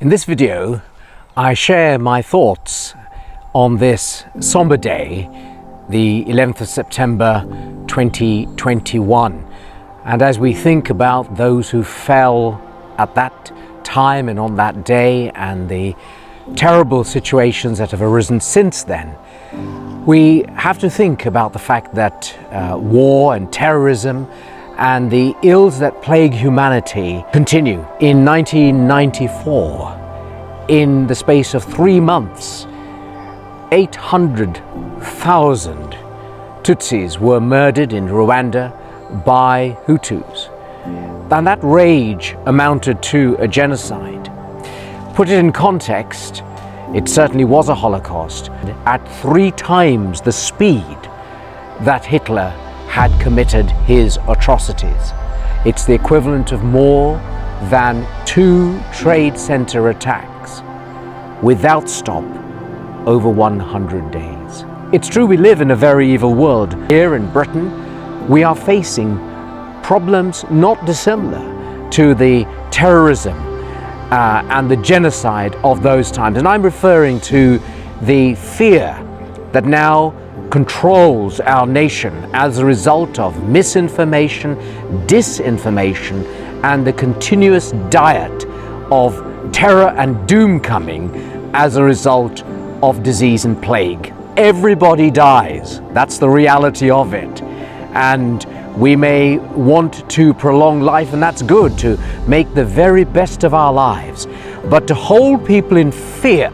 In this video, I share my thoughts on this somber day, the 11th of September 2021. And as we think about those who fell at that time and on that day and the terrible situations that have arisen since then, we have to think about the fact that war and terrorism and the ills that plague humanity continue. In 1994, in the space of 3 months, 800,000 Tutsis were murdered in Rwanda by Hutus. And that rage amounted to a genocide. Put it in context, it certainly was a Holocaust at 3 times the speed that Hitler had committed his atrocities. It's the equivalent of more than 2 trade center attacks without stop over 100 days. It's true we live in a very evil world. Here in Britain, we are facing problems not dissimilar to the terrorism and the genocide of those times. And I'm referring to the fear that now controls our nation as a result of misinformation, disinformation, and the continuous diet of terror and doom coming as a result of disease and plague. Everybody dies. That's the reality of it. And we may want to prolong life, and that's good, to make the very best of our lives. But to hold people in fear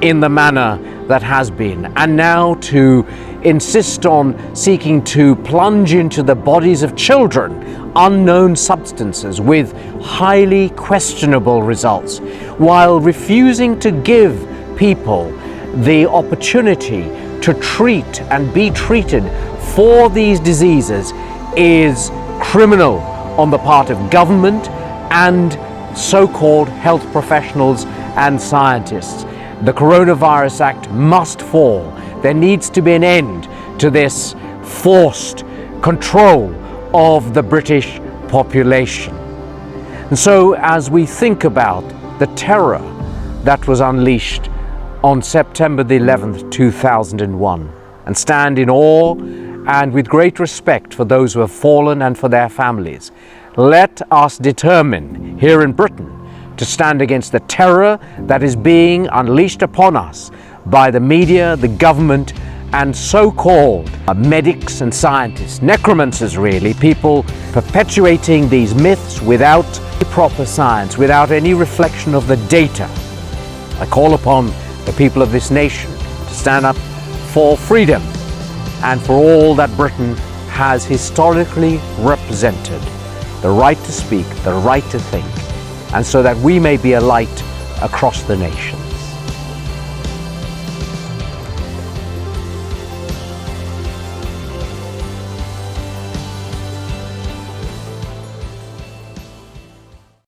in the manner that has been, and now to insist on seeking to plunge into the bodies of children unknown substances with highly questionable results, while refusing to give people the opportunity to treat and be treated for these diseases, is criminal on the part of government and so-called health professionals and scientists. The Coronavirus Act must fall. There needs to be an end to this forced control of the British population. And so as we think about the terror that was unleashed on September the 11th, 2001, and stand in awe and with great respect for those who have fallen and for their families, let us determine here in Britain to stand against the terror that is being unleashed upon us by the media, the government, and so-called medics and scientists, necromancers really, people perpetuating these myths without proper science, without any reflection of the data. I call upon the people of this nation to stand up for freedom and for all that Britain has historically represented, the right to speak, the right to think, and so that we may be a light across the nation.